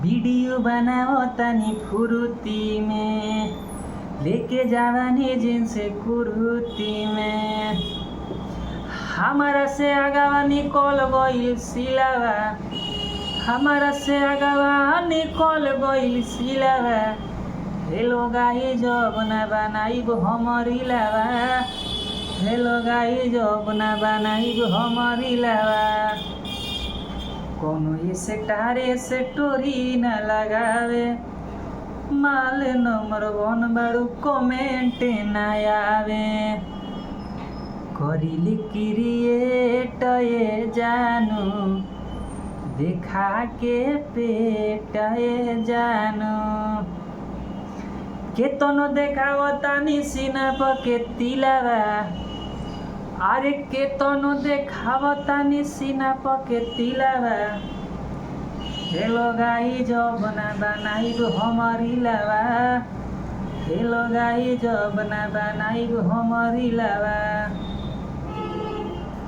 Video बनाओ तनी फुरुती में, लेके जावानी जींस कुरुती में। हमारा से आगावा निकल गइल सिलावा, हमारा से आगावा निकल गइल सिलावा। हेलो गाई जब ना बनाइब हमरी लावा, हेलो गाई जब ना बनाइब हमरी लावा। कोनो इसे टारे से टोरी न लगावे, माल नंबर 1 बड़ू कमेंट न आवे। करिली क्रिएट ये जानू, देखा के पेट ये जानू। केतनो देखाव तानी सीना पके तिलावा, अरे केतनो देखाव तानी सीना पके तिलावा। हेलो गाई जब ना बनाइब हमरी लावा, हेलो गाई जब ना बनाइब हमरी लावा।